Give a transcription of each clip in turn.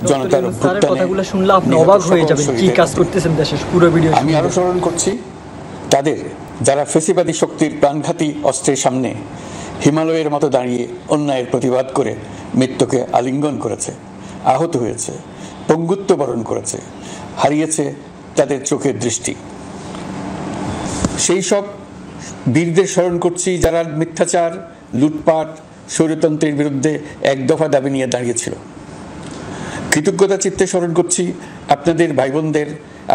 জনতার অভ্যুত্থানে কথাগুলো শুনলে আপনি অবাক হয়ে যাবেন কি কাজ করতেছেন দেশের পুরো ভিডিও। আমি আরো স্মরণ করছি তাদের যারা ফেসিবাদী শক্তির প্রাণঘাতী অস্ত্রের সামনে হিমালয়ের মতো দাঁড়িয়ে অন্যায়ের প্রতিবাদ করে মৃত্যুকে আলিঙ্গন করেছে, আহত হয়েছে, পঙ্গুত্ব বরণ করেছে, হারিয়েছে তাদের চোখের দৃষ্টি। সেই সব বীরদের স্মরণ করছি যারা মিথ্যাচার, লুটপাট, স্বৈরতন্ত্রের বিরুদ্ধে এক দফা দাবি নিয়ে দাঁড়িয়েছিল। কৃতজ্ঞতা চিত্তে স্মরণ করছি আপনাদের ভাই বোনদের,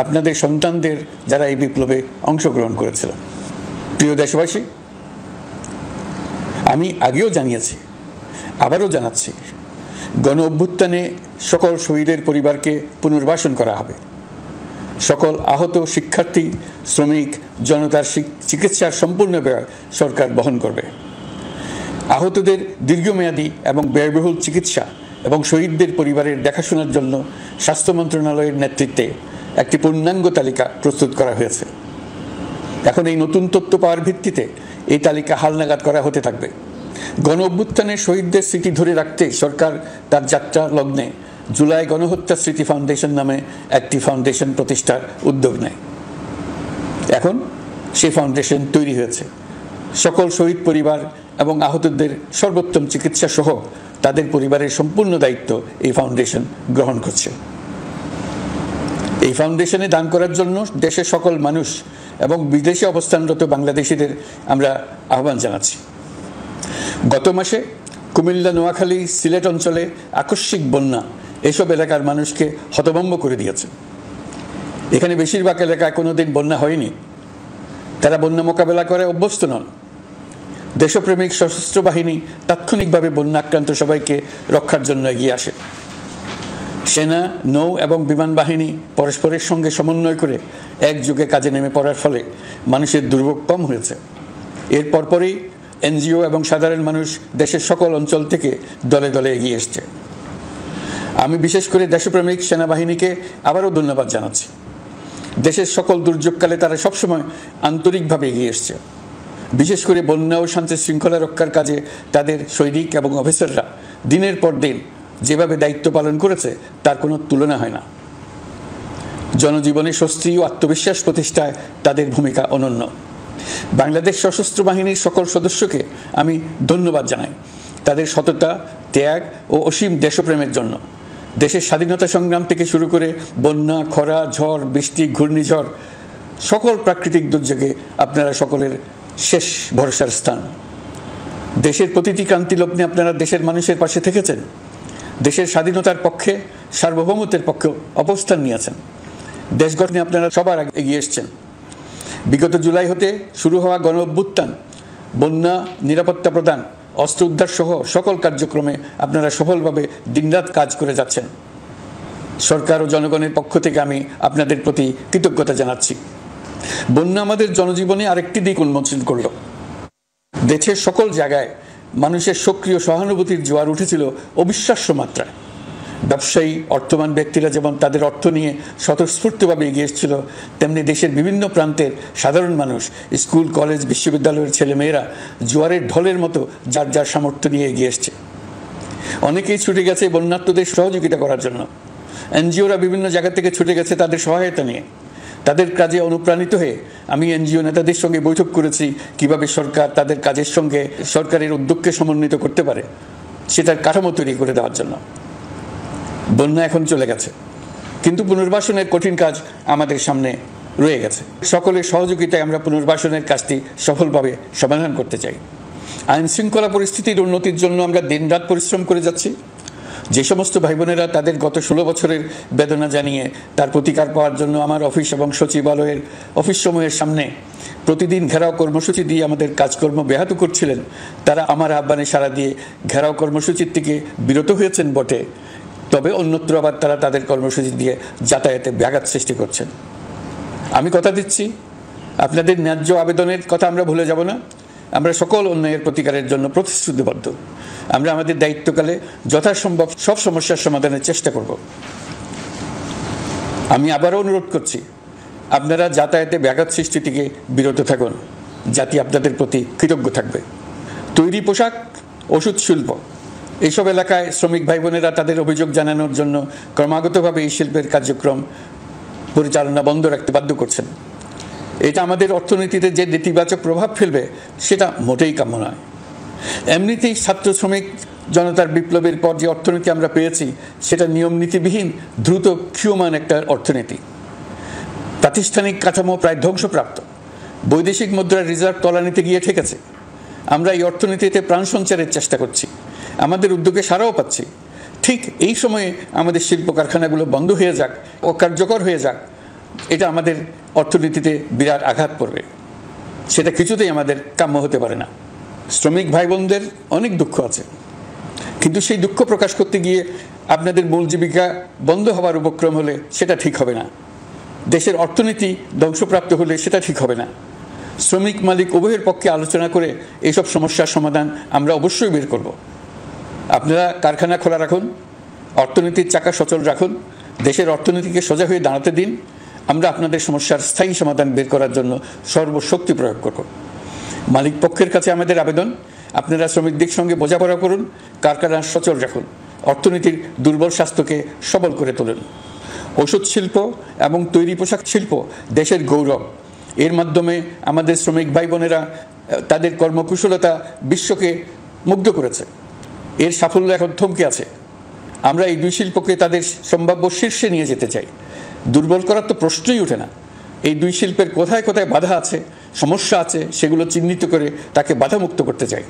আপনাদের সন্তানদের যারা এই বিপ্লবে অংশগ্রহণ করেছিল। প্রিয় দেশবাসী, আমি আগেও জানিয়েছি, আবারও জানাচ্ছি, গণ অভ্যুত্থানে সকল শহীদের পরিবারকে পুনর্বাসন করা হবে। সকল আহত শিক্ষার্থী, শ্রমিক, জনতার চিকিৎসার সম্পূর্ণ ব্যয় সরকার বহন করবে। আহতদের দীর্ঘমেয়াদী এবং ব্যয়বহুল চিকিৎসা এবং শহীদদের পরিবারের দেখাশোনার জন্য স্বাস্থ্য মন্ত্রণালয়ের নেতৃত্বে একটি পূর্ণাঙ্গ তালিকা প্রস্তুত করা হয়েছে। এখন এই নতুন তথ্য পাওয়ার ভিত্তিতে এই তালিকা হালনাগাদ করা হতে থাকবে। গণ অভ্যুত্থানের শহীদদের স্মৃতি ধরে রাখতে সরকার তার যাত্রা লগ্নে জুলাই গণহত্যা স্মৃতি ফাউন্ডেশন নামে একটি ফাউন্ডেশন প্রতিষ্ঠার উদ্যোগ নেয়। এখন সেই ফাউন্ডেশন তৈরি হয়েছে। সকল শহীদ পরিবার এবং আহতদের সর্বোত্তম চিকিৎসা সহ তাদের পরিবারের সম্পূর্ণ দায়িত্ব এই ফাউন্ডেশন গ্রহণ করছে। এই ফাউন্ডেশনে দান করার জন্য দেশের সকল মানুষ এবং বিদেশে অবস্থানরত বাংলাদেশিদের আমরা আহ্বান জানাচ্ছি। গত মাসে কুমিল্লা, নোয়াখালী, সিলেট অঞ্চলে আকস্মিক বন্যা এসব এলাকার মানুষকে হতভম্ব করে দিয়েছে। এখানে বেশিরভাগ এলাকায় কোনোদিন বন্যা হয়নি। তারা বন্যা মোকাবেলা করে অভ্যস্ত নন। দেশপ্রেমিক সশস্ত্র বাহিনী তাৎক্ষণিকভাবে বন্যা আক্রান্ত সবাইকে রক্ষার জন্য এগিয়ে আসে। সেনা, নৌ এবং বিমান বাহিনী পরস্পরের সঙ্গে সমন্বয় করে একযোগে কাজে নেমে পড়ার ফলে মানুষের দুর্ভোগ কম হয়েছে। এর পরপরই এনজিও এবং সাধারণ মানুষ দেশের সকল অঞ্চল থেকে দলে দলে এগিয়ে এসছে। আমি বিশেষ করে দেশপ্রেমিক সেনাবাহিনীকে আবারও ধন্যবাদ জানাচ্ছি। দেশের সকল দুর্যোগকালে তারা সবসময় আন্তরিকভাবে এগিয়ে এসছে। বিশেষ করে বন্যা ও শান্তি শৃঙ্খলা রক্ষার কাজে তাদের সৈনিক এবং অফিসাররা দিনের পর দিন যেভাবে দায়িত্ব পালন করেছে তার কোনো তুলনা হয় না। জনজীবনে স্বস্তি ও আত্মবিশ্বাস প্রতিষ্ঠায় তাদের ভূমিকা অনন্য। বাংলাদেশ সশস্ত্র বাহিনীর সকল সদস্যকে আমি ধন্যবাদ জানাই তাদের সততা, ত্যাগ ও অসীম দেশপ্রেমের জন্য। দেশের স্বাধীনতা সংগ্রাম থেকে শুরু করে বন্যা, খরা, ঝড়, বৃষ্টি, ঘূর্ণিঝড়, সকল প্রাকৃতিক দুর্যোগে আপনারা সকলের শেষ ভরসার স্থান। দেশের প্রতিটি ক্রান্তি লগ্নে আপনারা দেশের মানুষের পাশে থেকেছেন। দেশের স্বাধীনতার পক্ষে, সার্বভৌমত্বের পক্ষে অবস্থান নিয়েছেন। দেশ গঠনে আপনারা সবার আগে এগিয়ে এসছেন। বিগত জুলাই হতে শুরু হওয়া গণ অভ্যুত্থান, বন্যা, নিরাপত্তা প্রদান, অস্ত্র উদ্ধার সহ সকল কার্যক্রমে আপনারা সফলভাবে দিনরাত কাজ করে যাচ্ছেন। সরকার ও জনগণের পক্ষ থেকে আমি আপনাদের প্রতি কৃতজ্ঞতা জানাচ্ছি। বন্যা আমাদের জনজীবনে আরেকটি দিক উন্মোচন করল। দেশের সকল জায়গায় মানুষের সক্রিয় সহানুভূতির জোয়ার উঠেছিল অবিশ্বাস্য মাত্রায়। ব্যবসায়ী, অর্থবান ব্যক্তিরা যেমন তাদের অর্থ নিয়ে স্বতঃস্ফূর্তভাবে এগিয়ে এসেছিল, তেমনি দেশের বিভিন্ন প্রান্তের সাধারণ মানুষ, স্কুল, কলেজ, বিশ্ববিদ্যালয়ের ছেলেমেয়েরা জোয়ারের ঢলের মতো যার যার সামর্থ্য নিয়ে এগিয়ে এসছে। অনেকেই ছুটে গেছে বন্যার্তদের সহযোগিতা করার জন্য। এনজিওরা বিভিন্ন জায়গা থেকে ছুটে গেছে তাদের সহায়তা নিয়ে। তাদের কাজে অনুপ্রাণিত হয়ে আমি এনজিও নেতাদের সঙ্গে বৈঠক করেছি কিভাবে সরকার তাদের কাজের সঙ্গে সরকারের উদ্যোগকে সমন্বিত করতে পারে সেটার কাঠামো তৈরি করে দেওয়ার জন্য। বন্যা এখন চলে গেছে, কিন্তু পুনর্বাসনের কঠিন কাজ আমাদের সামনে রয়ে গেছে। সকলের সহযোগিতায় আমরা পুনর্বাসনের কাজটি সফলভাবে সমাধান করতে চাই। আইন শৃঙ্খলা পরিস্থিতির উন্নতির জন্য আমরা দিনরাত পরিশ্রম করে যাচ্ছি। যে সমস্ত ভাই বোনেরা তাদের গত 16 বছরের বেদনা জানিয়ে তার প্রতিকার পাওয়ার জন্য আমার অফিস এবং সচিবালয়ের অফিসসমূহের সামনে প্রতিদিন ঘেরাও কর্মসূচি দিয়ে আমাদের কাজকর্ম ব্যাহত করছিলেন, তারা আমার আহ্বানে সাড়া দিয়ে ঘেরাও কর্মসূচির থেকে বিরত হয়েছেন বটে, তবে অন্যত্র আবার তারা তাদের কর্মসূচি দিয়ে যাতায়াতে ব্যাঘাত সৃষ্টি করছেন। আমি কথা দিচ্ছি, আপনাদের ন্যায্য আবেদনের কথা আমরা ভুলে যাব না। আমরা সকল অন্যায়ের প্রতিকারের জন্য প্রতিশ্রুতিবদ্ধ। আমরা আমাদের দায়িত্বকালে যথাসম্ভব সব সমস্যার সমাধানের চেষ্টা করব। আমি আবারও অনুরোধ করছি, আপনারা যাতায়াতে ব্যাঘাত সৃষ্টি থেকে বিরত থাকুন। জাতি আপনাদের প্রতি কৃতজ্ঞ থাকবে। তৈরি পোশাক, ওষুধ শিল্প, এইসব এলাকায় শ্রমিক ভাই বোনেরা তাদের অভিযোগ জানানোর জন্য ক্রমাগতভাবে এই শিল্পের কার্যক্রম পরিচালনা বন্ধ রাখতে বাধ্য করছেন। এটা আমাদের অর্থনীতিতে যে নেতিবাচক প্রভাব ফেলবে সেটা মোটেই কাম্য নয়। এমনিতেই ছাত্র শ্রমিক জনতার বিপ্লবের পর যে অর্থনীতি আমরা পেয়েছি সেটা নিয়ম নীতিবিহীন দ্রুত ক্ষীয়মান একটা অর্থনীতি। প্রাতিষ্ঠানিক কাঠামো প্রায় ধ্বংসপ্রাপ্ত, বৈদেশিক মুদ্রার রিজার্ভ তলানিতে গিয়ে ঠেকেছে। আমরা এই অর্থনীতিতে প্রাণ সঞ্চারের চেষ্টা করছি, আমাদের উদ্যোগে সাড়াও পাচ্ছি। ঠিক এই সময়ে আমাদের শিল্প কারখানাগুলো বন্ধ হয়ে যাক, অকার্যকর হয়ে যাক, এটা আমাদের অর্থনীতিতে বিরাট আঘাত পড়বে। সেটা কিছুতেই আমাদের কাম্য হতে পারে না। শ্রমিক ভাই বোনদের অনেক দুঃখ আছে, কিন্তু সেই দুঃখ প্রকাশ করতে গিয়ে আপনাদের মূল জীবিকা বন্ধ হওয়ার উপক্রম হলে সেটা ঠিক হবে না। দেশের অর্থনীতি ধ্বংসপ্রাপ্ত হলে সেটা ঠিক হবে না। শ্রমিক মালিক উভয়ের পক্ষে আলোচনা করে এইসব সমস্যার সমাধান আমরা অবশ্যই বের করব। আপনারা কারখানা খোলা রাখুন, অর্থনীতির চাকা সচল রাখুন, দেশের অর্থনীতিকে সোজা হয়ে দাঁড়াতে দিন। আমরা আপনাদের সমস্যার স্থায়ী সমাধান বের করার জন্য সর্বশক্তি প্রয়োগ করব। মালিক পক্ষের কাছে আমাদের আবেদন, আপনারা শ্রমিকদের সঙ্গে বোঝাপড়া করুন, কারখানা সচল রাখুন, অর্থনীতির দুর্বল স্বাস্থ্যকে সবল করে তুলুন। ওষুধ শিল্প এবং তৈরি পোশাক শিল্প দেশের গৌরব। এর মাধ্যমে আমাদের শ্রমিক ভাই বোনেরা তাদের কর্মকুশলতা বিশ্বকে মুগ্ধ করেছে। এর সাফল্য এখন থমকে আছে। আমরা এই দুই শিল্পকে তাদের সম্ভাব্য শীর্ষে নিয়ে যেতে চাই। দুর্বল করার তো প্রশ্নই ওঠে না। এই দুই শিল্পের কোথায় কোথায় বাধা আছে, সমস্যা আছে, সেগুলো চিহ্নিত করে তাকে বাধামুক্ত করতে চাই।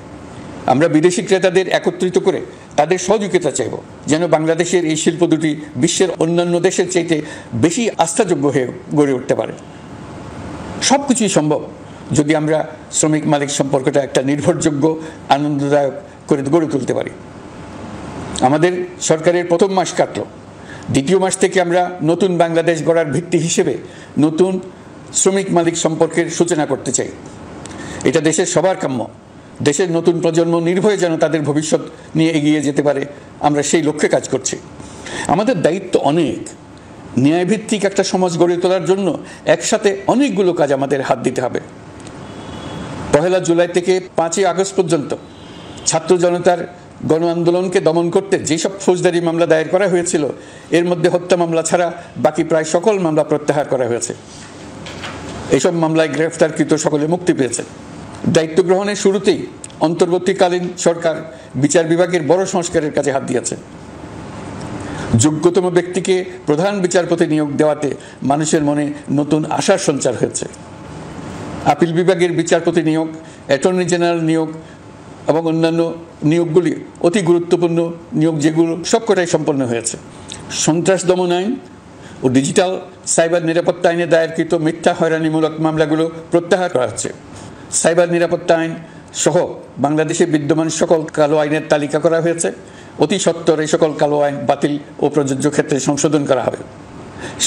আমরা বিদেশি ক্রেতাদের একত্রিত করে তাদের সহযোগিতা চাইব, যেন বাংলাদেশের এই শিল্প দুটি বিশ্বের অন্যান্য দেশের চাইতে বেশি আস্থাযোগ্য হয়ে গড়ে উঠতে পারে। সব কিছুই সম্ভব যদি আমরা শ্রমিক মালিক সম্পর্কটা একটা নির্ভরযোগ্য, আনন্দদায়ক করে গড়ে তুলতে পারি। আমাদের সরকারের প্রথম মাস কাটল, দ্বিতীয় মাস থেকে আমরা নতুন বাংলাদেশ গড়ার ভিত্তি হিসেবে নতুন শ্রমিক মালিক সম্পর্কের সূচনা করতে চাই। এটা দেশের সবার কাম্য। দেশের নতুন প্রজন্ম নির্ভয়ে যেন তাদের ভবিষ্যৎ নিয়ে এগিয়ে যেতে পারে, আমরা সেই লক্ষ্যে কাজ করছি। আমাদের দায়িত্ব অনেক। ন্যায়ভিত্তিক একটা সমাজ গড়ে তোলার জন্য একসাথে অনেকগুলো কাজ আমাদের হাত দিতে হবে। 1 জুলাই থেকে 5 আগস্ট পর্যন্ত ছাত্র জনতার গণ আন্দোলনকে দমন করতে যেসব ফৌজদারি মামলা দায়ের করা হয়েছিল, এর মধ্যে হত্যা মামলা ছাড়া বাকি প্রায় সকল মামলা প্রত্যাহার করা হয়েছে। এইসব মামলায় গ্রেফতারকৃত সকলে মুক্তি পেয়েছে। দায়িত্ব গ্রহণের শুরুতেই অন্তর্বর্তীকালীন সরকার বিচার বিভাগের বড় সংস্কারের কাজে হাত দিয়েছে। যোগ্যতম ব্যক্তিকে প্রধান বিচারপতি নিয়োগ দেওয়াতে মানুষের মনে নতুন আশার সঞ্চার হয়েছে। আপিল বিভাগের বিচারপতি নিয়োগ, অ্যাটর্নি জেনারেল নিয়োগ এবং অন্যান্য নিয়োগগুলি অতি গুরুত্বপূর্ণ নিয়োগ, যেগুলো সবকটাই সম্পন্ন হয়েছে। সন্ত্রাস দমন আইন ও ডিজিটাল সাইবার নিরাপত্তা আইনে দায়েরকৃত মিথ্যা হয়রানিমূলক মামলাগুলো প্রত্যাহার করা হচ্ছে। সাইবার নিরাপত্তা আইন সহ বাংলাদেশে বিদ্যমান সকল কালো আইনের তালিকা করা হয়েছে। অতি সত্বর এই সকল কালো আইন বাতিল ও প্রযোজ্য ক্ষেত্রে সংশোধন করা হবে।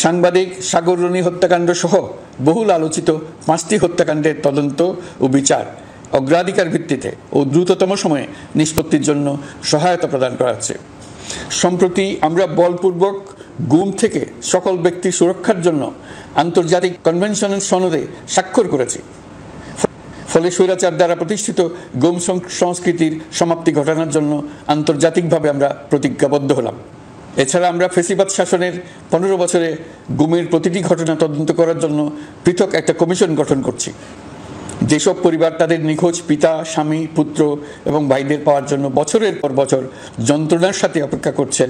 সাংবাদিক সাগর রনি হত্যাকাণ্ড সহ বহুল আলোচিত 5টি হত্যাকাণ্ডের তদন্ত ও বিচার অগ্রাধিকার ভিত্তিতে ও দ্রুততম সময়ে নিষ্পত্তির জন্য সহায়তা প্রদান করা হচ্ছে। সম্প্রতি আমরা বলপূর্বক গুম থেকে সকল ব্যক্তির সুরক্ষার জন্য আন্তর্জাতিক কনভেনশনের সনদে স্বাক্ষর করেছি। ফলে স্বৈরাচার দ্বারা প্রতিষ্ঠিত গুম সংস্কৃতির সমাপ্তি ঘটানোর জন্য আন্তর্জাতিকভাবে আমরা প্রতিজ্ঞাবদ্ধ হলাম। এছাড়া আমরা ফেসিবাদ শাসনের 15 বছরে গুমের প্রতিটি ঘটনা তদন্ত করার জন্য পৃথক একটা কমিশন গঠন করছি। যেসব পরিবার তাদের নিখোঁজ পিতা, স্বামী, পুত্র এবং ভাইদের পাওয়ার জন্য বছরের পর বছর যন্ত্রণার সাথে অপেক্ষা করছেন,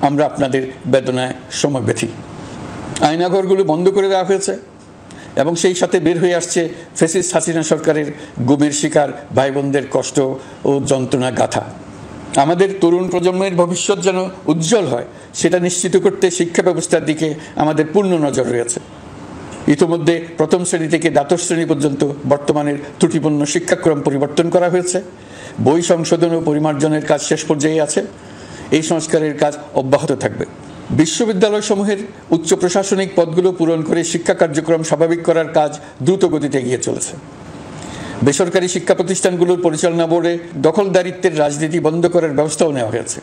আমরা আপনাদের বেদনায় সমব্যথী। আয়নাঘরগুলো বন্ধ করে দেওয়া হয়েছে এবং সেই সাথে বের হয়ে আসছে ফ্যাসিস্ট হাসিনা সরকারের গুমের শিকার ভাই বোনদের কষ্ট ও যন্ত্রণা গাথা। আমাদের তরুণ প্রজন্মের ভবিষ্যৎ যেন উজ্জ্বল হয়, সেটা নিশ্চিত করতে শিক্ষা ব্যবস্থার দিকে আমাদের পূর্ণ নজর রয়েছে। ইতিমধ্যে প্রথম শ্রেণী থেকে দ্বাদশ শ্রেণী পর্যন্ত বর্তমানের ত্রুটিপূর্ণ শিক্ষাক্রম পরিবর্তন করা হয়েছে। বই সংশোধন ও পরিমার্জনের কাজ শেষ পর্যায়ে আছে। এই সংস্কারের কাজ অব্যাহত থাকবে। বিশ্ববিদ্যালয়সমূহের উচ্চ প্রশাসনিক পদগুলো পূরণ করে শিক্ষা কার্যক্রম স্বাভাবিক করার কাজ দ্রুত গতিতে এগিয়ে চলেছে। বেসরকারি শিক্ষা প্রতিষ্ঠানগুলোর পরিচালনা বোর্ডে দখলদারিত্বের রাজনীতি বন্ধ করার ব্যবস্থাও নেওয়া হয়েছে।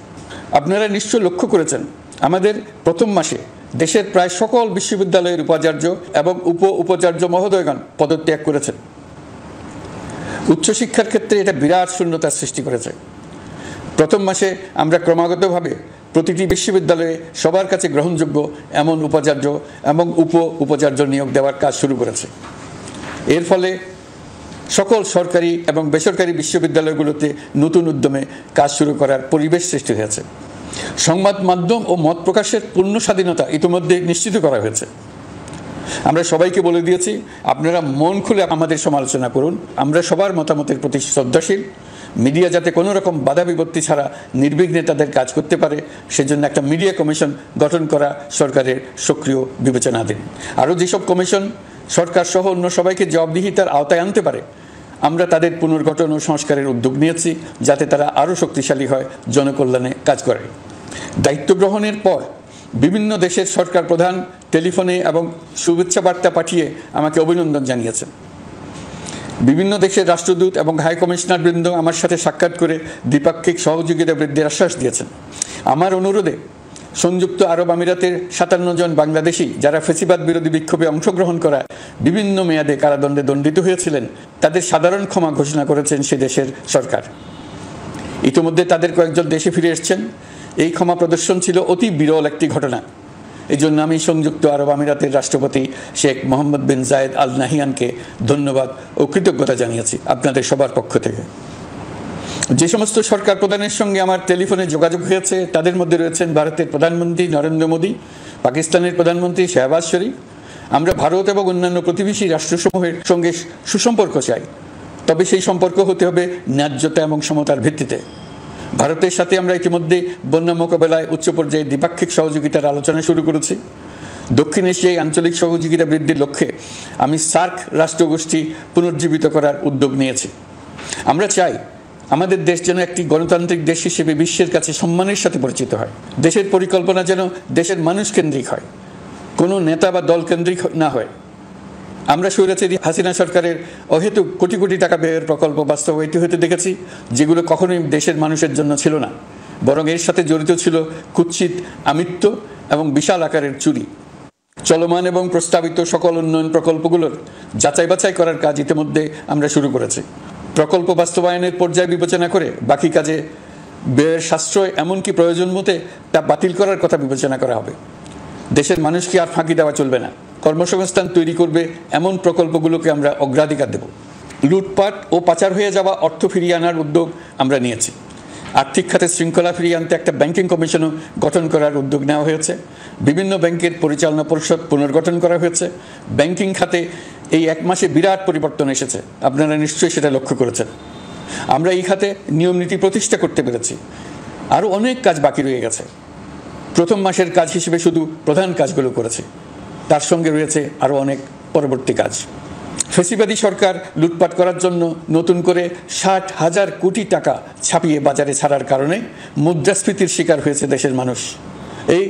আপনারা নিশ্চয় লক্ষ্য করেছেন, আমাদের প্রথম মাসে দেশের প্রায় সকল বিশ্ববিদ্যালয়ের উপাচার্য এবং উপাচার্য মহোদয়গণ পদত্যাগ করেছেন। উচ্চশিক্ষার ক্ষেত্রে এটা বিরাট শূন্যতার সৃষ্টি করেছে। প্রথম মাসে আমরা ক্রমাগতভাবে প্রতিটি বিশ্ববিদ্যালয়ে সবার কাছে গ্রহণযোগ্য এমন উপাচার্য এবং উপাচার্য নিয়োগ দেওয়ার কাজ শুরু করেছে। এর ফলে সকল সরকারি এবং বেসরকারি বিশ্ববিদ্যালয়গুলোতে নতুন উদ্যমে কাজ শুরু করার পরিবেশ সৃষ্টি হয়েছে। সংবাদ মাধ্যম ও মত প্রকাশের পূর্ণ স্বাধীনতা ইতিমধ্যে নিশ্চিত করা হয়েছে। আমরা সবাইকে বলে দিয়েছি, আপনারা মন খুলে আমাদের সমালোচনা করুন, আমরা সবার মতামতের প্রতি শ্রদ্ধাশীল। মিডিয়া যাতে কোনো রকম বাধা বিপত্তি ছাড়া নির্বিঘ্নে তাদের কাজ করতে পারে সেজন্য একটা মিডিয়া কমিশন গঠন করা সরকারের সক্রিয় বিবেচনাধীন। আরও যেসব কমিশন সরকার সহ অন্য সবাইকে জবাবদিহিতার আওতায় আনতে পারে, আমরা তাদের পুনর্গঠন ও সংস্কারের উদ্যোগ নিয়েছি যাতে তারা আরও শক্তিশালী হয়, জনকল্যাণে কাজ করে। দায়িত্ব গ্রহণের পর বিভিন্ন দেশের সরকার প্রধান টেলিফোনে এবং শুভেচ্ছা বার্তা পাঠিয়ে আমাকে অভিনন্দন জানিয়েছেন। বিভিন্ন দেশের রাষ্ট্রদূত এবং হাই কমিশনার বৃন্দ আমার সাথে সাক্ষাৎ করে দ্বিপাক্ষিক সহযোগিতা বৃদ্ধির আশ্বাস দিয়েছেন। আমার অনুরোধে সংযুক্ত আরব আমিরাতের 57 জন বাংলাদেশি যারা ফ্যাসিবাদ বিরোধী বিক্ষোভে অংশগ্রহণ করা বিভিন্ন মেয়াদে কারাদণ্ডে দণ্ডিত হয়েছিলেন, তাদের সাধারণ ক্ষমা ঘোষণা করেছেন সে দেশের সরকার। ইতিমধ্যে তাদের কয়েকজন দেশে ফিরে এসেছেন। এই ক্ষমা প্রদর্শন ছিল অতি বিরল একটি ঘটনা। এই জন্য আমি সংযুক্ত আরব আমিরাতের রাষ্ট্রপতি শেখ মোহাম্মদ বিন জায়েদ আল নাহিয়ানকে ধন্যবাদ ও কৃতজ্ঞতা জানিয়েছি আপনাদের সবার পক্ষ থেকে। যে সমস্ত সরকার প্রধানের সঙ্গে আমার টেলিফোনে যোগাযোগ হয়েছে তাদের মধ্যে রয়েছেন ভারতের প্রধানমন্ত্রী নরেন্দ্র মোদী, পাকিস্তানের প্রধানমন্ত্রী শাহবাজ শরীফ। আমরা ভারত এবং অন্যান্য প্রতিবেশী রাষ্ট্রসমূহের সঙ্গে সুসম্পর্ক চাই, তবে সেই সম্পর্ক হতে হবে ন্যায্যতা এবং সমতার ভিত্তিতে। ভারতের সাথে আমরা ইতিমধ্যে বন্যা মোকাবেলায় উচ্চ পর্যায়ে দ্বিপাক্ষিক সহযোগিতার আলোচনা শুরু করেছি। দক্ষিণ এশিয়ায় আঞ্চলিক সহযোগিতা বৃদ্ধির লক্ষ্যে আমি সার্ক রাষ্ট্রগোষ্ঠী পুনর্জীবিত করার উদ্যোগ নিয়েছি। আমরা চাই আমাদের দেশ যেন একটি গণতান্ত্রিক দেশ হিসেবে বিশ্বের কাছে সম্মানের সাথে পরিচিত হয়। দেশের পরিকল্পনা যেন দেশের মানুষ কেন্দ্রিক হয়, কোনো নেতা বা দল কেন্দ্রিক না হয়। আমরা স্বৈরাচারী হাসিনা সরকারের অহেতুক কোটি কোটি টাকা ব্যয়ের প্রকল্প বাস্তবায়িত হতে দেখেছি, যেগুলো কখনোই দেশের মানুষের জন্য ছিল না, বরং এর সাথে জড়িত ছিল কুৎসিত আমিত্ব এবং বিশাল আকারের চুরি। চলমান এবং প্রস্তাবিত সকল উন্নয়ন প্রকল্পগুলোর যাচাই বাছাই করার কাজ ইতিমধ্যে আমরা শুরু করেছি। প্রকল্প বাস্তবায়নের পর্যায় বিবেচনা করে বাকি কাজে ব্যয়ের সাশ্রয় এমনকি প্রয়োজন মতে তা বাতিল করার কথা বিবেচনা করা হবে। দেশের মানুষকে আর ফাঁকি দেওয়া চলবে না। কর্মসংস্থান তৈরি করবে এমন প্রকল্পগুলোকে আমরা অগ্রাধিকার দেব। লুটপাট ও পাচার হয়ে যাওয়া অর্থ ফিরিয়ে আনার উদ্যোগ আমরা নিয়েছি। আর্থিক খাতে শৃঙ্খলা ফিরিয়ে আনতে একটা ব্যাংকিং কমিশনও গঠন করার উদ্যোগ নেওয়া হয়েছে। বিভিন্ন ব্যাংকের পরিচালনা পরিষদ পুনর্গঠন করা হয়েছে। ব্যাংকিং খাতে এই এক মাসে বিরাট পরিবর্তন এসেছে, আপনারা নিশ্চয়ই সেটা লক্ষ্য করেছেন। আমরা এই খাতে নিয়ম নীতি প্রতিষ্ঠা করতে পেরেছি। আরও অনেক কাজ বাকি রয়ে গেছে। প্রথম মাসের কাজ হিসেবে শুধু প্রধান কাজগুলো করেছে, তার সঙ্গে রয়েছে আরও অনেক পরবর্তী কাজ। ফ্যাসিবাদী সরকার লুটপাট করার জন্য নতুন করে 60,000 কোটি টাকা ছাপিয়ে বাজারে ছাড়ার কারণে মুদ্রাস্ফীতির শিকার হয়েছে দেশের মানুষ। এই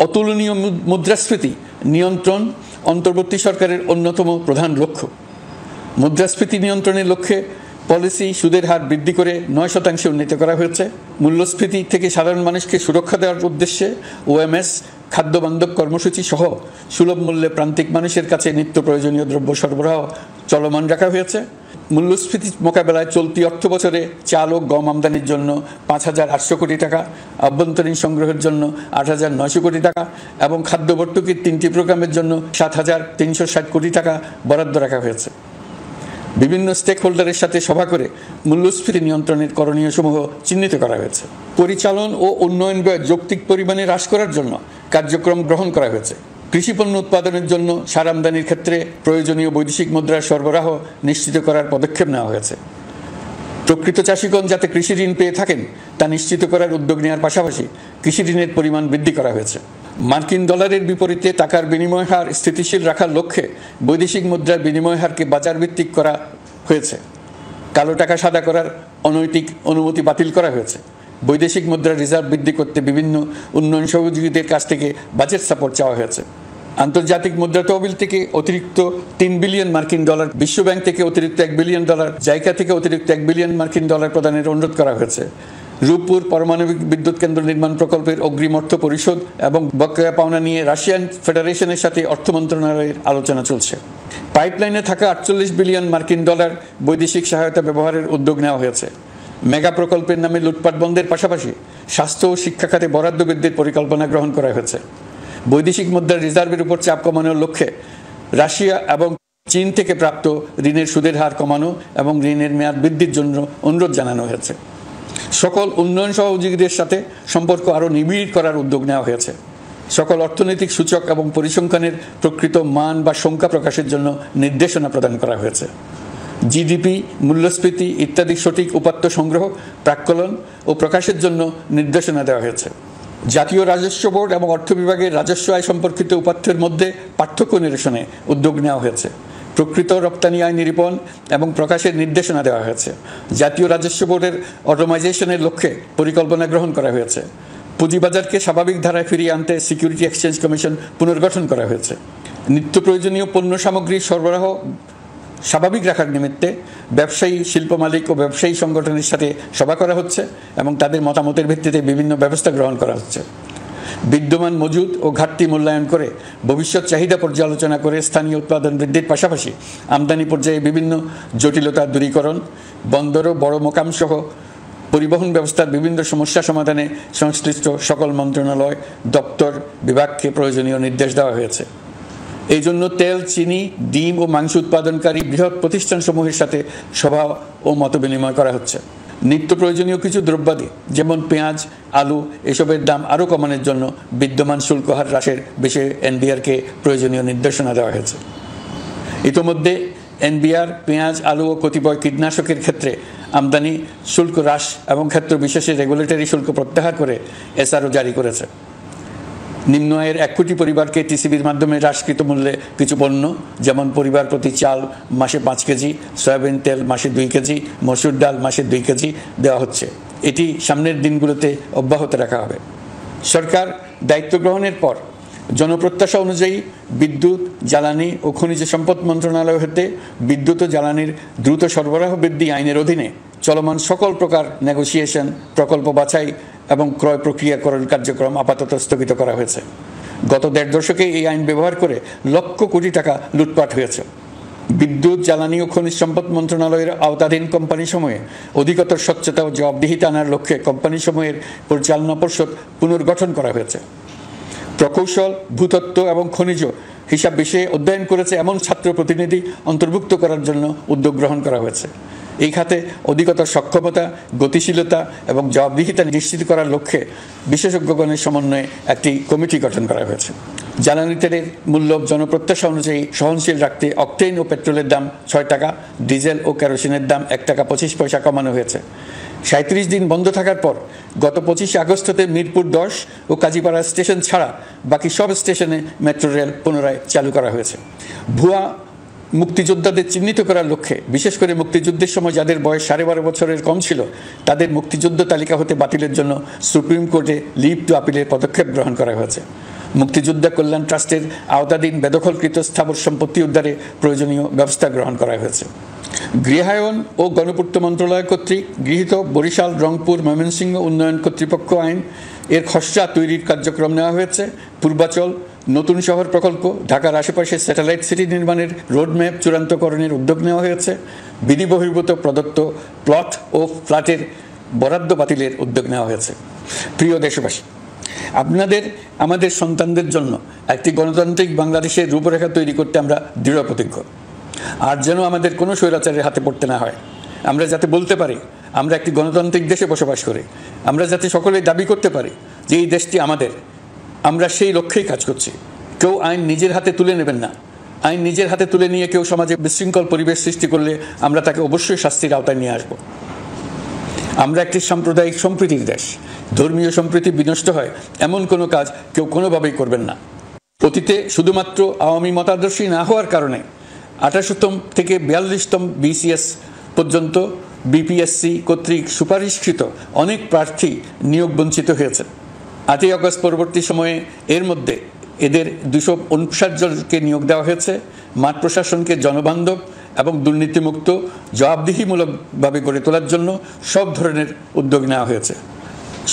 অতুলনীয় মুদ্রাস্ফীতি নিয়ন্ত্রণ অন্তর্বর্তী সরকারের অন্যতম প্রধান লক্ষ্য। মুদ্রাস্ফীতি নিয়ন্ত্রণের লক্ষ্যে পলিসি সুদের হার বৃদ্ধি করে 9% উন্নীত করা হয়েছে। মূল্যস্ফীতি থেকে সাধারণ মানুষকে সুরক্ষা দেওয়ার উদ্দেশ্যে ওএমএস খাদ্য বান্ধব কর্মসূচি সহ সুলভ মূল্যে প্রান্তিক মানুষের কাছে নিত্য প্রয়োজনীয় দ্রব্য সরবরাহ চলমান রাখা হয়েছে। মূল্যস্ফীতি মোকাবেলায় চলতি অর্থ বছরে চাল ও গম আমদানির জন্য 5,800 কোটি টাকা, আভ্যন্তরীণ সংগ্রহের জন্য 8,900 কোটি টাকা এবং খাদ্য ভর্তুকির 3টি প্রোগ্রামের জন্য 7,360 কোটি টাকা বরাদ্দ রাখা হয়েছে। বিভিন্ন স্টেক হোল্ডারের সাথে সভা করে মূল্যস্ফীতি নিয়ন্ত্রণের করণীয় সমূহ চিহ্নিত করা হয়েছে। পরিচালন ও উন্নয়ন ব্যয় যৌক্তিক পরিমাণে হ্রাস করার জন্য কার্যক্রম গ্রহণ করা হয়েছে। কৃষিপণ্য উৎপাদনের জন্য সার আমদানির ক্ষেত্রে প্রয়োজনীয় বৈদেশিক মুদ্রার সরবরাহ নিশ্চিত করার পদক্ষেপ নেওয়া হয়েছে। প্রকৃত চাষিগণ যাতে কৃষি ঋণ পেয়ে থাকেন তা নিশ্চিত করার উদ্যোগ নেওয়ার পাশাপাশি কৃষি ঋণের পরিমাণ বৃদ্ধি করা হয়েছে। মার্কিন ডলারের বিপরীতে টাকার বিনিময় হার স্থিতিশীল রাখার লক্ষ্যে বৈদেশিক মুদ্রার বিনিময় হারকে বাজার ভিত্তিক করা হয়েছে। কালো টাকা সাদা করার অনৈতিক অনুমতি বাতিল করা হয়েছে। বৈদেশিক মুদ্রার রিজার্ভ বৃদ্ধি করতে বিভিন্ন উন্নয়ন সহযোগীদের কাছ থেকে বাজেট সাপোর্ট চাওয়া হয়েছে। আন্তর্জাতিক মুদ্রা তহবিল থেকে অতিরিক্ত 3 বিলিয়ন মার্কিন ডলার, বিশ্বব্যাংক থেকে অতিরিক্ত 1 বিলিয়ন ডলার, জাইকা থেকে অতিরিক্ত 1 বিলিয়ন মার্কিন ডলার প্রদানের অনুরোধ করা হয়েছে। রূপপুর পারমাণবিক বিদ্যুৎ কেন্দ্র নির্মাণ প্রকল্পের অগ্রিম অর্থ পরিশোধ এবং বকেয়া পাওনা নিয়ে রাশিয়ান ফেডারেশনের সাথে অর্থ মন্ত্রণালয়ের আলোচনা চলছে। পাইপলাইনে থাকা 48 বিলিয়ন মার্কিন ডলার বৈদেশিক সহায়তা ব্যবহারের উদ্যোগ নেওয়া হয়েছে। মেগা প্রকল্পের নামে লুটপাট বন্ধের পাশাপাশি স্বাস্থ্য ও শিক্ষা খাতে বরাদ্দ বৃদ্ধির পরিকল্পনা গ্রহণ করা হয়েছে। বৈদেশিক মুদ্রার রিজার্ভের উপর চাপ কমানোর লক্ষ্যে রাশিয়া এবং চীন থেকে প্রাপ্ত ঋণের সুদের হার কমানো এবং ঋণের মেয়াদ বৃদ্ধির জন্য অনুরোধ জানানো হয়েছে। সকল উন্নয়ন সহযোগীদের সাথে সম্পর্ক আরও নিবিড় করার উদ্যোগ নেওয়া হয়েছে। সকল অর্থনৈতিক সূচক এবং পরিসংখ্যানের প্রকৃত মান বা সংখ্যা প্রকাশের জন্য নির্দেশনা প্রদান করা হয়েছে। জিডিপি, মূল্যস্ফীতি ইত্যাদি সঠিক উপাত্ত সংগ্রহ, প্রাক্কলন ও প্রকাশের জন্য নির্দেশনা দেওয়া হয়েছে। জাতীয় রাজস্ব বোর্ড এবং অর্থ বিভাগের রাজস্ব আয় সম্পর্কিত উপাত্তের মধ্যে পার্থক্য নিরসনে উদ্যোগ নেওয়া হয়েছে। প্রকৃত রপ্তানি আয় নিরূপণ এবং প্রকাশের নির্দেশনা দেওয়া হয়েছে। জাতীয় রাজস্ব বোর্ডের অটোমাইজেশনের লক্ষ্যে পরিকল্পনা গ্রহণ করা হয়েছে। পুঁজিবাজারকে স্বাভাবিক ধারায় ফিরিয়ে আনতে সিকিউরিটি এক্সচেঞ্জ কমিশন পুনর্গঠন করা হয়েছে। নিত্য প্রয়োজনীয় পণ্য সামগ্রীর সরবরাহ স্বাভাবিক রাখার নিমিত্তে ব্যবসায়ী, শিল্প মালিক ও ব্যবসায়ী সংগঠনের সাথে সভা করা হচ্ছে এবং তাদের মতামতের ভিত্তিতে বিভিন্ন ব্যবস্থা গ্রহণ করা হচ্ছে। বিদ্যমান মজুদ ও ঘাটতি মূল্যায়ন করে ভবিষ্যৎ চাহিদা পর্যালোচনা করে স্থানীয় উৎপাদন বৃদ্ধির পাশাপাশি আমদানি পর্যায়ে বিভিন্ন জটিলতা দূরীকরণ, বন্দর ও বড় মোকাম সহ পরিবহন ব্যবস্থার বিভিন্ন সমস্যা সমাধানে সংশ্লিষ্ট সকল মন্ত্রণালয়, দপ্তর, বিভাগকে প্রয়োজনীয় নির্দেশ দেওয়া হয়েছে। এই জন্য তেল, চিনি, ডিম ও মাংস উৎপাদনকারী বৃহৎ প্রতিষ্ঠানসমূহের সাথে সভা ও মতবিনিময় করা হচ্ছে। নিত্য প্রয়োজনীয় কিছু দ্রব্যাদি যেমন পেঁয়াজ, আলু এসবের দাম আরও কমানোর জন্য বিদ্যমান শুল্ক হার হ্রাসের বিষয়ে এনবিআরকে প্রয়োজনীয় নির্দেশনা দেওয়া হয়েছে। ইতোমধ্যে এনবিআর পেঁয়াজ, আলু ও কতিপয় কীটনাশকের ক্ষেত্রে আমদানি শুল্ক হ্রাস এবং ক্ষেত্র বিশেষে রেগুলেটরি শুল্ক প্রত্যাহার করে এসআরও জারি করেছে। নিম্ন আয়ের 1 কোটি পরিবারকে টিসিবির মাধ্যমে হ্রাসকৃত মূল্যে কিছু পণ্য যেমন পরিবার প্রতি চাল মাসে 5 কেজি, সয়াবিন তেল মাসে 2 কেজি, মসুর ডাল মাসে 2 কেজি দেওয়া হচ্ছে। এটি সামনের দিনগুলোতে অব্যাহত রাখা হবে। সরকার দায়িত্ব গ্রহণের পর জনপ্রত্যাশা অনুযায়ী বিদ্যুৎ, জ্বালানি ও খনিজ সম্পদ মন্ত্রণালয় হতে বিদ্যুৎ ও জ্বালানির দ্রুত সরবরাহ বৃদ্ধি আইনের অধীনে চলমান সকল প্রকার নেগোসিয়েশন, প্রকল্প বাছাই এবং ক্রয় প্রক্রিয়াকরণ কার্যক্রম আপাতত স্থগিত করা হয়েছে। গত 1.5 দশকে এই আইন ব্যবহার করে লক্ষ কোটি টাকা লুটপাট হয়েছে। বিদ্যুৎ, জ্বালানি ও খনিজ সম্পদ মন্ত্রণালয়ের আওতাধীন কোম্পানিসমূহে অধিকতর স্বচ্ছতা ও জবাবদিহিতা আনার লক্ষ্যে কোম্পানিসমূহের পরিচালনা পর্ষদ পুনর্গঠন করা হয়েছে। প্রকৌশল, ভূতত্ত্ব এবং খনিজ হিসাব বিষয়ে অধ্যয়ন করেছে এমন ছাত্র প্রতিনিধি অন্তর্ভুক্ত করার জন্য উদ্যোগ গ্রহণ করা হয়েছে। এই খাতে অধিকতর সক্ষমতা, গতিশীলতা এবং জবাবদিহিতা নিশ্চিত করার লক্ষ্যে বিশেষজ্ঞগণের সমন্বয়ে একটি কমিটি গঠন করা হয়েছে। জ্বালানি তেলের মূল্য জনপ্রত্যাশা অনুযায়ী সহনশীল রাখতে অকটেন ও পেট্রোলের দাম 6 টাকা, ডিজেল ও কেরোসিনের দাম 1 টাকা 25 পয়সা কমানো হয়েছে। 37 দিন বন্ধ থাকার পর গত 25 আগস্টে মিরপুর 10 ও কাজীপাড়া স্টেশন ছাড়া বাকি সব স্টেশনে মেট্রো রেল পুনরায় চালু করা হয়েছে। ভুয়া মুক্তিযোদ্ধাদের চিহ্নিত করার লক্ষ্যে বিশেষ করে মুক্তিযুদ্ধের সময় যাদের বয়স 12.5 বছরের কম ছিল তাদের মুক্তিযুদ্ধ তালিকা হতে বাতিলের জন্য সুপ্রিম কোর্টে লিভ টু আপিলের পদক্ষেপ গ্রহণ করা হয়েছে। মুক্তিযোদ্ধা কল্যাণ ট্রাস্টের আওতাধীন বেদখলকৃত স্থাবর সম্পত্তি উদ্ধারে প্রয়োজনীয় ব্যবস্থা গ্রহণ করা হয়েছে। গৃহায়ন ও গণপূর্ত মন্ত্রণালয় কর্তৃক গৃহীত বরিশাল, রংপুর, ময়মনসিংহ উন্নয়ন কর্তৃপক্ষ আইন এর খসড়া তৈরির কার্যক্রম নেওয়া হয়েছে। পূর্বাচল নতুন শহর প্রকল্প, ঢাকার আশেপাশে স্যাটেলাইট সিটি নির্মাণের রোডম্যাপ চূড়ান্তকরণের উদ্যোগ নেওয়া হয়েছে। বিধি বহির্ভূত প্রদত্ত প্লট ও ফ্ল্যাটের বরাদ্দ বাতিলের উদ্যোগ নেওয়া হয়েছে। প্রিয় দেশবাসী, আমাদের সন্তানদের জন্য একটি গণতান্ত্রিক বাংলাদেশের রূপরেখা তৈরি করতে আমরা দৃঢ় প্রতিজ্ঞ। আর যেন আমাদের কোনো স্বৈরাচারের হাতে পড়তে না হয়। আমরা যাতে বলতে পারি আমরা একটি গণতান্ত্রিক দেশে বসবাস করি, আমরা যাতে সকলেই দাবি করতে পারি যে এই দেশটি আমাদের, আমরা সেই লক্ষ্যেই কাজ করছি। কেউ আইন নিজের হাতে তুলে নেবেন না। আইন নিজের হাতে তুলে নিয়ে কেউ সমাজে বিশৃঙ্খল পরিবেশ সৃষ্টি করলে আমরা তাকে অবশ্যই শাস্তির আওতায় নিয়ে আসব। আমরা একটি সাম্প্রদায়িক সম্প্রীতির দেশ। ধর্মীয় সম্প্রীতি বিনষ্ট হয় এমন কোনো কাজ কেউ কোনোভাবেই করবেন না। অতীতে শুধুমাত্র আওয়ামী মতাদর্শী না হওয়ার কারণে 28তম থেকে 42তম BCS পর্যন্ত BPSC কর্তৃক সুপারিশকৃত অনেক প্রার্থী নিয়োগ বঞ্চিত হয়েছে। 8ই আগস্ট পরবর্তী সময়ে এর মধ্যে এদের 259 জনকে নিয়োগ দেওয়া হয়েছে। মাঠ প্রশাসনকে জনবান্ধব এবং দুর্নীতিমুক্ত জবাবদিহিমূলকভাবে গড়ে তোলার জন্য সব ধরনের উদ্যোগ নেওয়া হয়েছে।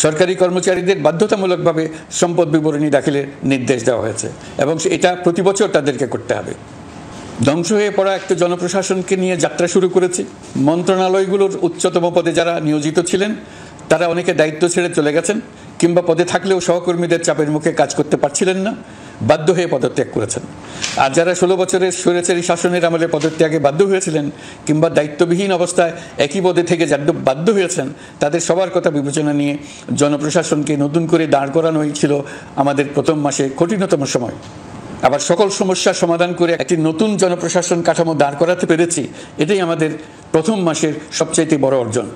সরকারি কর্মচারীদের বাধ্যতামূলকভাবে সম্পদ বিবরণী দাখিলের নির্দেশ দেওয়া হয়েছে এবং এটা প্রতি বছর তাদেরকে করতে হবে। ধ্বংস হয়ে পড়া একটা জনপ্রশাসনকে নিয়ে যাত্রা শুরু করেছি। মন্ত্রণালয়গুলোর উচ্চতম পদে যারা নিয়োজিত ছিলেন তারা অনেকে দায়িত্ব ছেড়ে চলে গেছেন, কিংবা পদে থাকলেও সহকর্মীদের চাপের মুখে কাজ করতে পারছিলেন না, বাধ্য হয়ে পদত্যাগ করেছেন। আর যারা 16 বছরের স্বৈরাচারী শাসনের আমলে পদত্যাগে বাধ্য হয়েছিলেন কিংবা দায়িত্ববিহীন অবস্থায় একই পদে থেকে বাধ্য হয়েছেন, তাদের সবার কথা বিবেচনা নিয়ে জনপ্রশাসনকে নতুন করে দাঁড় করানোই ছিল আমাদের প্রথম মাসে কঠিনতম সময়। আবার সকল সমস্যার সমাধান করে একটি নতুন জনপ্রশাসন কাঠামো দাঁড় করাতে পেরেছি, এটাই আমাদের প্রথম মাসের সবচাইতে বড় অর্জন।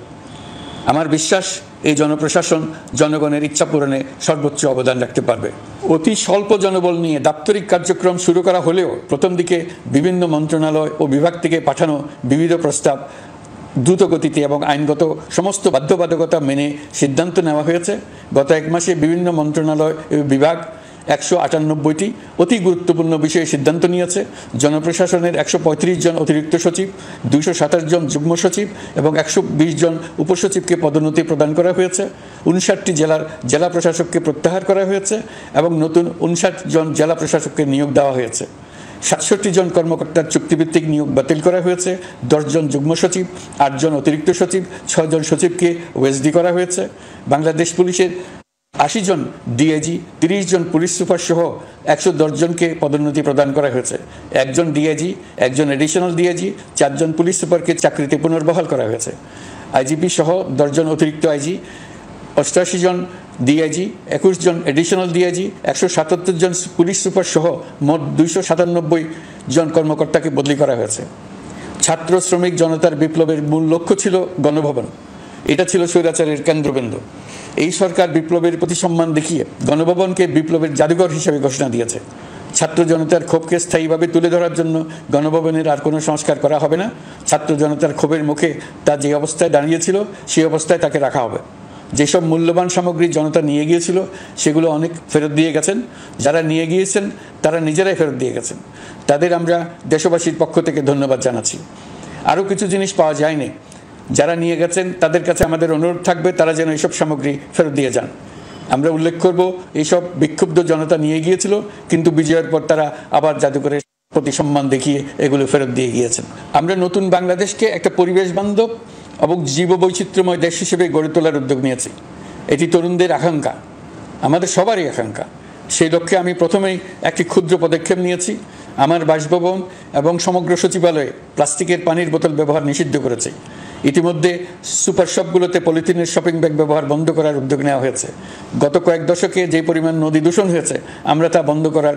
আমার বিশ্বাস এই জনপ্রশাসন জনগণের ইচ্ছা পূরণে সর্বোচ্চ অবদান রাখতে পারবে। অতি স্বল্প জনবল নিয়ে দাপ্তরিক কার্যক্রম শুরু করা হলেও প্রথম দিকে বিভিন্ন মন্ত্রণালয় ও বিভাগ থেকে পাঠানো বিবিধ প্রস্তাব দ্রুত গতিতে এবং আইনগত সমস্ত বাধ্যবাধকতা মেনে সিদ্ধান্ত নেওয়া হয়েছে। গত এক মাসে বিভিন্ন মন্ত্রণালয় ও বিভাগ 198টি অতি গুরুত্বপূর্ণ বিষয়ে সিদ্ধান্ত নিয়েছে। জনপ্রশাসনের 135 জন অতিরিক্ত সচিব, 227 জন যুগ্ম সচিব এবং 120 জন উপসচিবকে পদোন্নতি প্রদান করা হয়েছে। 59টি জেলা প্রশাসককে প্রত্যাহার করা হয়েছে এবং নতুন 59 জন জেলা প্রশাসককে নিয়োগ দেওয়া হয়েছে। 67 জন কর্মকর্তার চুক্তিভিত্তিক নিয়োগ বাতিল করা হয়েছে। 10 জন যুগ্ম সচিব, 8 জন অতিরিক্ত সচিব, 6 জন সচিবকে ওএসডি করা হয়েছে। বাংলাদেশ পুলিশের 80 জন ডিআইজি, 30 জন পুলিশ সুপার সহ 110 জনকে পদোন্নতি প্রদান করা হয়েছে। 1 জন ডিআইজি, 1 জন এডিশনাল ডিআইজি, 4 জন পুলিশ সুপারকে চাকরিতে পুনর্বহাল করা হয়েছে। আইজিপি সহ 10 জন অতিরিক্ত আইজি, 88 জন ডিআইজি, 21 জন এডিশনাল ডিআইজি, 177 জন পুলিশ সুপার সহ মোট 297 জন কর্মকর্তাকে বদলি করা হয়েছে। ছাত্র শ্রমিক জনতার বিপ্লবের মূল লক্ষ্য ছিল গণভবন। এটা ছিল স্বৈরাচারের কেন্দ্রবিন্দু। এই সরকার বিপ্লবের প্রতি সম্মান দেখিয়ে গণভবনকে বিপ্লবের জাদুঘর হিসেবে ঘোষণা দিয়েছে। ছাত্র জনতার ক্ষোভকে স্থায়ীভাবে তুলে ধরার জন্য গণভবনের আর কোনো সংস্কার করা হবে না। ছাত্র জনতার ক্ষোভের মুখে তা যে অবস্থায় দাঁড়িয়েছিল সেই অবস্থায় তাকে রাখা হবে। যেসব মূল্যবান সামগ্রী জনতা নিয়ে গিয়েছিল সেগুলো অনেক ফেরত দিয়ে গেছেন। যারা নিয়ে গিয়েছেন তারা নিজেরাই ফেরত দিয়ে গেছেন। তাদের আমরা দেশবাসীর পক্ষ থেকে ধন্যবাদ জানাচ্ছি। আরও কিছু জিনিস পাওয়া যায়নি, যারা নিয়ে গেছেন তাদের কাছে আমাদের অনুরোধ থাকবে তারা যেন এইসব সামগ্রী ফেরত দিয়ে যান। আমরা উল্লেখ করব এইসব বিক্ষুব্ধ জনতা নিয়ে গিয়েছিল, কিন্তু বিজয়ের পর তারা আবার জাদুঘরের প্রতি সম্মান দেখিয়ে এগুলো ফেরত দিয়ে গিয়েছেন। আমরা নতুন বাংলাদেশকে একটা পরিবেশ বান্ধব এবং জীববৈচিত্র্যময় দেশ হিসেবে গড়ে তোলার উদ্যোগ নিয়েছি। এটি তরুণদের আকাঙ্ক্ষা, আমাদের সবারই আকাঙ্ক্ষা। সেই লক্ষ্যে আমি প্রথমেই একটি ক্ষুদ্র পদক্ষেপ নিয়েছি। আমার বাসভবন এবং সমগ্র সচিবালয়ে প্লাস্টিকের পানির বোতল ব্যবহার নিষিদ্ধ করেছি। ইতিমধ্যে সুপার শপগুলোতে পলিথিনের শপিং ব্যাগ ব্যবহার বন্ধ করার উদ্যোগ নেওয়া হয়েছে। গত কয়েক দশকে যে পরিমাণ নদী দূষণ হয়েছে আমরা তা বন্ধ করার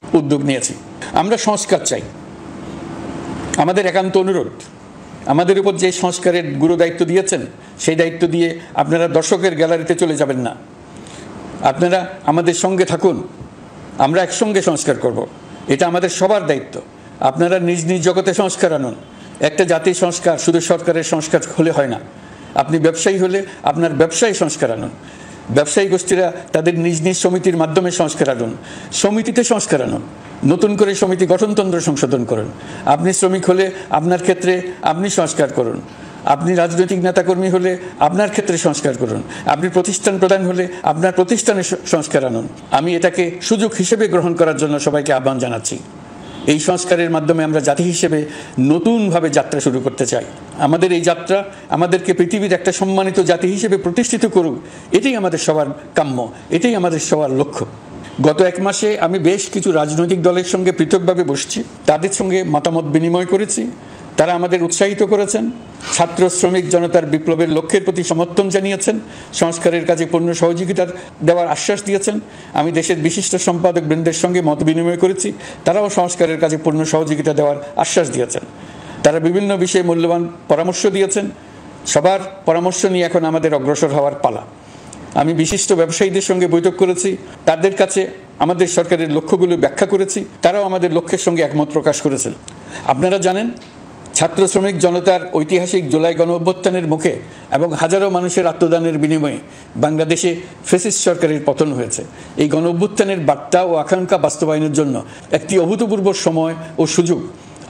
উদ্যোগ নিয়েছি। আমরা সংস্কার চাই, আমাদের একান্ত অনুরোধ। আমাদের উপর যে সংস্কারের গুরু দায়িত্ব দিয়েছেন সেই দায়িত্ব দিয়ে আপনারা দর্শকের গ্যালারিতে চলে যাবেন না, আপনারা আমাদের সঙ্গে থাকুন। আমরা একসঙ্গে সংস্কার করব, এটা আমাদের সবার দায়িত্ব। আপনারা নিজ নিজ জগতে সংস্কার আনুন। একটা জাতির সংস্কার শুধু সরকারের সংস্কার হলে হয় না। আপনি ব্যবসায়ী হলে আপনার ব্যবসায়ী সংস্কার আনুন। ব্যবসায়ী গোষ্ঠীরা তাদের নিজ নিজ সমিতির মাধ্যমে সংস্কার আনুন। সমিতিতে সংস্কার আনুন, নতুন করে সমিতি গঠনতন্ত্র সংশোধন করুন। আপনি শ্রমিক হলে আপনার ক্ষেত্রে আপনি সংস্কার করুন। আপনি রাজনৈতিক নেতাকর্মী হলে আপনার ক্ষেত্রে সংস্কার করুন। আপনি প্রতিষ্ঠান প্রধান হলে আপনার প্রতিষ্ঠানে সংস্কার আনুন। আমি এটাকে সুযোগ হিসেবে গ্রহণ করার জন্য সবাইকে আহ্বান জানাচ্ছি। এই সংস্কারের মাধ্যমে আমরা জাতি হিসেবে নতুনভাবে যাত্রা শুরু করতে চাই। আমাদের এই যাত্রা আমাদেরকে পৃথিবীর একটা সম্মানিত জাতি হিসেবে প্রতিষ্ঠিত করুক, এটাই আমাদের সবার কাম্য, এটাই আমাদের সবার লক্ষ্য। গত এক মাসে আমি বেশ কিছু রাজনৈতিক দলের সঙ্গে পৃথকভাবে বসছি, তাদের সঙ্গে মতামত বিনিময় করেছি। তারা আমাদের উৎসাহিত করেছেন, ছাত্র শ্রমিক জনতার বিপ্লবের লক্ষ্যের প্রতি সমর্থন জানিয়েছেন, সংস্কারের কাজে পূর্ণ সহযোগিতা দেওয়ার আশ্বাস দিয়েছেন। আমি দেশের বিশিষ্ট সম্পাদক বৃন্দের সঙ্গে মত বিনিময় করেছি, তারাও সংস্কারের কাজে পূর্ণ সহযোগিতা দেওয়ার আশ্বাস দিয়েছেন। তারা বিভিন্ন বিষয়ে মূল্যবান পরামর্শ দিয়েছেন। সবার পরামর্শ নিয়ে এখন আমাদের অগ্রসর হওয়ার পালা। আমি বিশিষ্ট ব্যবসায়ীদের সঙ্গে বৈঠক করেছি, তাদের কাছে আমাদের সরকারের লক্ষ্যগুলো ব্যাখ্যা করেছি, তারাও আমাদের লক্ষ্যের সঙ্গে একমত প্রকাশ করেছেন। আপনারা জানেন, ছাত্র শ্রমিক জনতার ঐতিহাসিক জুলাই গণ অভ্যুত্থানের মুখে এবং হাজারো মানুষের আত্মদানের বিনিময়ে বাংলাদেশে ফ্যাসিস্ট সরকারের পতন হয়েছে। এই গণ অভ্যুত্থানের বার্তা ও আকাঙ্ক্ষা বাস্তবায়নের জন্য একটি অভূতপূর্ব সময় ও সুযোগ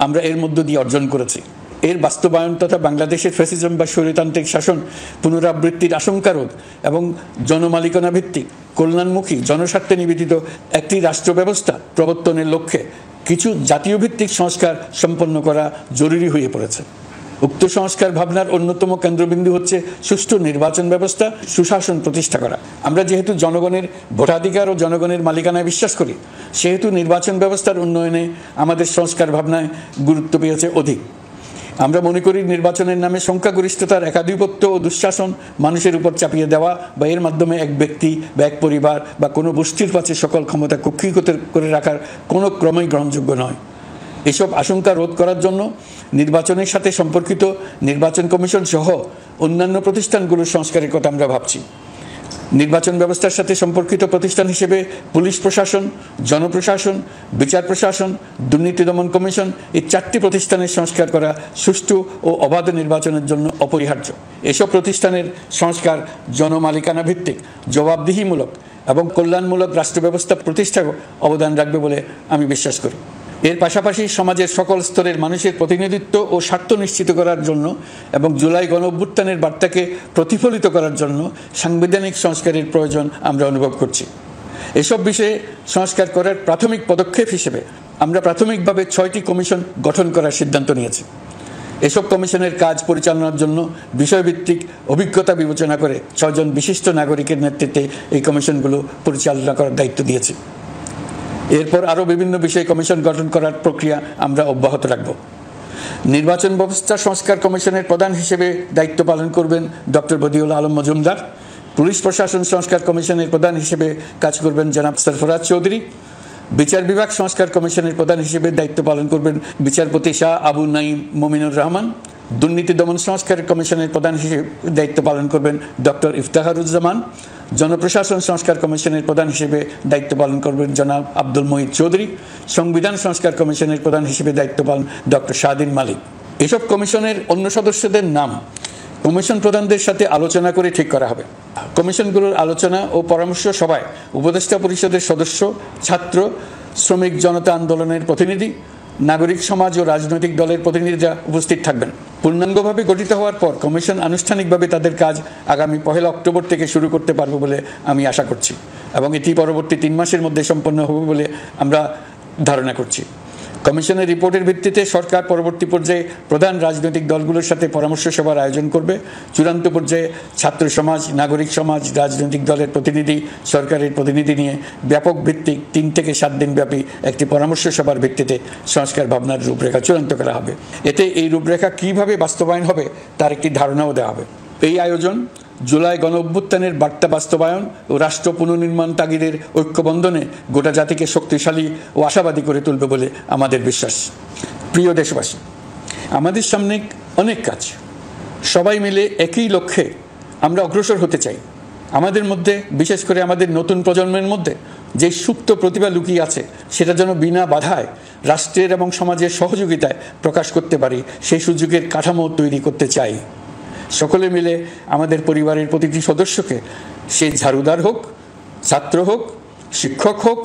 আমরা এর মধ্য দিয়ে অর্জন করেছি। এর বাস্তবায়ন তথা বাংলাদেশের ফ্যাসিজম বা স্বৈরতান্ত্রিক শাসন পুনরাবৃত্তির আশঙ্কা রোধ এবং জনমালিকানা ভিত্তিক কল্যাণমুখী জনস্বার্থে নিবেদিত একটি রাষ্ট্র ব্যবস্থা প্রবর্তনের লক্ষ্যে কিছু জাতীয় ভিত্তিক সংস্কার সম্পন্ন করা জরুরি হয়ে পড়েছে। উক্ত সংস্কার ভাবনার অন্যতম কেন্দ্রবিন্দু হচ্ছে সুষ্ঠু নির্বাচন ব্যবস্থা, সুশাসন প্রতিষ্ঠা করা। আমরা যেহেতু জনগণের ভোটাধিকার ও জনগণের মালিকানায় বিশ্বাস করি, সেহেতু নির্বাচন ব্যবস্থার উন্নয়নে আমাদের সংস্কার ভাবনায় গুরুত্ব পেয়েছে অধিক। আমরা মনে করি নির্বাচনের নামে সংখ্যাগরিষ্ঠতার একাধিপত্য ও দুঃশাসন মানুষের উপর চাপিয়ে দেওয়া বা এর মাধ্যমে এক ব্যক্তি বা এক পরিবার বা কোনো গোষ্ঠীর কাছে সকল ক্ষমতা কক্ষীভূত করে রাখার কোনো ক্রমেই গ্রহণযোগ্য নয়। এসব আশঙ্কা রোধ করার জন্য নির্বাচনের সাথে সম্পর্কিত নির্বাচন কমিশন সহ অন্যান্য প্রতিষ্ঠানগুলোর সংস্কারের কথা আমরা ভাবছি। নির্বাচন ব্যবস্থার সাথে সম্পর্কিত প্রতিষ্ঠান হিসেবে পুলিশ প্রশাসন, জনপ্রশাসন, বিচার প্রশাসন, দুর্নীতি দমন কমিশন এই 4টি প্রতিষ্ঠানের সংস্কার করা সুষ্ঠু ও অবাধ নির্বাচনের জন্য অপরিহার্য। এসব প্রতিষ্ঠানের সংস্কার জনমালিকানা ভিত্তিক, জবাবদিহিমূলক এবং কল্যাণমূলক রাষ্ট্র ব্যবস্থা প্রতিষ্ঠায় অবদান রাখবে বলে আমি বিশ্বাস করি। এর পাশাপাশি সমাজের সকল স্তরের মানুষের প্রতিনিধিত্ব ও স্বার্থ নিশ্চিত করার জন্য এবং জুলাই গণঅভ্যুত্থানের বার্তাকে প্রতিফলিত করার জন্য সাংবিধানিক সংস্কারের প্রয়োজন আমরা অনুভব করছি। এসব বিষয়ে সংস্কার করার প্রাথমিক পদক্ষেপ হিসেবে আমরা প্রাথমিকভাবে 6টি কমিশন গঠন করার সিদ্ধান্ত নিয়েছি। এসব কমিশনের কাজ পরিচালনার জন্য বিষয়ভিত্তিক অভিজ্ঞতা বিবেচনা করে 6 জন বিশিষ্ট নাগরিকের নেতৃত্বে এই কমিশনগুলো পরিচালনা করার দায়িত্ব দিয়েছি। এরপর আরও বিভিন্ন বিষয়ে কমিশন গঠন করার প্রক্রিয়া আমরা অব্যাহত রাখব। নির্বাচন ব্যবস্থা সংস্কার কমিশনের প্রধান হিসেবে দায়িত্ব পালন করবেন ডক্টর বদিউল আলম মজুমদার। পুলিশ প্রশাসন সংস্কার কমিশনের প্রধান হিসেবে কাজ করবেন জনাব সরফরাজ চৌধুরী। বিচার বিভাগ সংস্কার কমিশনের প্রধান হিসেবে দায়িত্ব পালন করবেন বিচারপতি শাহ আবু নাঈম মমিনুর রহমান। দুর্নীতি দমন সংস্কার কমিশনের প্রধান হিসেবে দায়িত্ব পালন করবেন ডক্টর ইফতেখারুজ্জামান। জনপ্রশাসন সংস্কার কমিশনের প্রধান হিসেবে দায়িত্ব পালন করবেন জনাব আব্দুল মহিদ চৌধুরী। সংবিধান সংস্কার কমিশনের প্রধান হিসেবে দায়িত্ব পালন ডক্টর শাহদিন মালিক। এসব কমিশনের অন্য সদস্যদের নাম কমিশন প্রধানদের সাথে আলোচনা করে ঠিক করা হবে। কমিশনগুলোর আলোচনা ও পরামর্শ সভায় উপদেষ্টা পরিষদের সদস্য, ছাত্র, শ্রমিক জনতা আন্দোলনের প্রতিনিধি, নাগরিক সমাজ ও রাজনৈতিক দলের প্রতিনিধিরা উপস্থিত থাকবেন। পূর্ণাঙ্গভাবে গঠিত হওয়ার পর কমিশন আনুষ্ঠানিকভাবে তাদের কাজ আগামী 1 অক্টোবর থেকে শুরু করতে পারবে বলে আমি আশা করছি এবং এটি পরবর্তী 3 মাসের মধ্যে সম্পন্ন হবে বলে আমরা ধারণা করছি। কমিশনের রিপোর্টের ভিত্তিতে সরকার পরবর্তী পর্যায়ে প্রধান রাজনৈতিক দলগুলোর সাথে পরামর্শ সভার আয়োজন করবে। চূড়ান্ত পর্যায়ে ছাত্র সমাজ, নাগরিক সমাজ, রাজনৈতিক দলের প্রতিনিধি, সরকারের প্রতিনিধি নিয়ে ব্যাপক ভিত্তিক 3 থেকে 7 দিন ব্যাপী একটি পরামর্শ সভার ভিত্তিতে সংস্কার ভাবনার রূপরেখা চূড়ান্ত করা হবে। এতে এই রূপরেখা কিভাবে বাস্তবায়ন হবে তার একটি ধারণাও দেওয়া হবে। এই আয়োজন জুলাই গণঅভ্যুত্থানের বার্তা বাস্তবায়ন ও রাষ্ট্র পুনর্নির্মাণ তাগিদের ঐক্যবন্ধনে গোটা জাতিকে শক্তিশালী ও আশাবাদী করে তুলবে বলে আমাদের বিশ্বাস। প্রিয় দেশবাসী, আমাদের সামনে অনেক কাজ, সবাই মিলে একই লক্ষ্যে আমরা অগ্রসর হতে চাই। আমাদের মধ্যে, বিশেষ করে আমাদের নতুন প্রজন্মের মধ্যে যে সুপ্ত প্রতিভা লুকিয়ে আছে সেটা যেন বিনা বাধায় রাষ্ট্রের এবং সমাজের সহযোগিতায় প্রকাশ করতে পারি, সেই সুযোগের কাঠামো তৈরি করতে চাই। সকলে মিলে আমাদের পরিবারের প্রতিটি সদস্যকে, সে ঝাড়ুদার হোক, ছাত্র হোক, শিক্ষক হোক,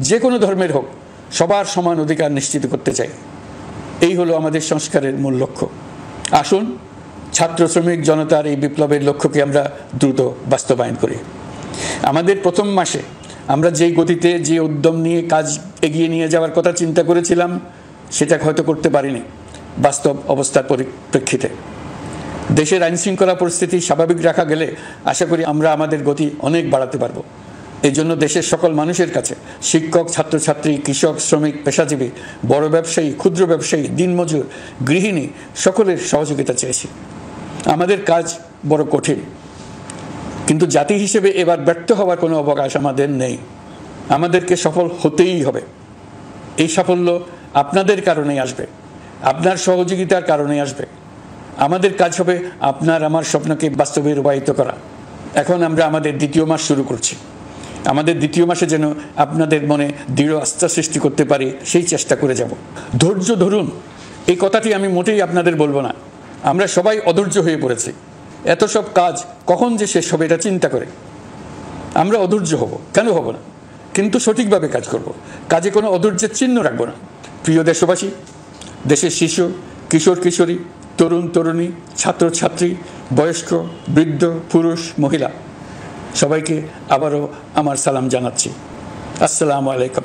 যে কোনো ধর্মের হোক, সবার সমান অধিকার নিশ্চিত করতে চাই। এই হলো আমাদের সংস্কারের মূল লক্ষ্য। আসুন ছাত্র শ্রমিক জনতার এই বিপ্লবের লক্ষ্যকে আমরা দ্রুত বাস্তবায়ন করি। আমাদের প্রথম মাসে আমরা যেই গতিতে, যে উদ্যম নিয়ে কাজ এগিয়ে নিয়ে যাওয়ার কথা চিন্তা করেছিলাম সেটা হয়তো করতে পারিনি বাস্তব অবস্থার পরিপ্রেক্ষিতে। দেশের আইনশৃঙ্খলা পরিস্থিতি স্বাভাবিক রাখা গেলে আশা করি আমরা আমাদের গতি অনেক বাড়াতে পারব। এই জন্য দেশের সকল মানুষের কাছে, শিক্ষক, ছাত্রছাত্রী, কৃষক, শ্রমিক, পেশাজীবী, বড় ব্যবসায়ী, ক্ষুদ্র ব্যবসায়ী, দিনমজুর, গৃহিণী, সকলের সহযোগিতা চেয়েছি। আমাদের কাজ বড় কঠিন, কিন্তু জাতি হিসেবে এবার ব্যর্থ হওয়ার কোনো অবকাশ আমাদের নেই। আমাদেরকে সফল হতেই হবে। এই সাফল্য আপনাদের কারণেই আসবে, আপনার সহযোগিতার কারণে আসবে। আমাদের কাজ হবে আপনার আমার স্বপ্নকে বাস্তবে রূপায়িত করা। এখন আমরা আমাদের 2য় মাস শুরু করছি। আমাদের 2য় মাসে যেন আপনাদের মনে দৃঢ় আস্থা সৃষ্টি করতে পারি, সেই চেষ্টা করে যাব। ধৈর্য ধরুন, এই কথাটি আমি মোটেই আপনাদের বলবো না। আমরা সবাই অধৈর্য হয়ে পড়েছি। এত সব কাজ কখন যে শেষ হবে এটা চিন্তা করে আমরা অধৈর্য হব, কেন হব না? কিন্তু সঠিকভাবে কাজ করব, কাজে কোনো অধৈর্যের চিহ্ন রাখবো না। প্রিয় দেশবাসী, দেশের শিশু, কিশোর কিশোরী, তরুণ তরুণী, ছাত্রছাত্রী, বয়স্ক, বৃদ্ধ, পুরুষ, মহিলা, সবাইকে আবারও আমার সালাম জানাচ্ছি। আসসালামু আলাইকুম।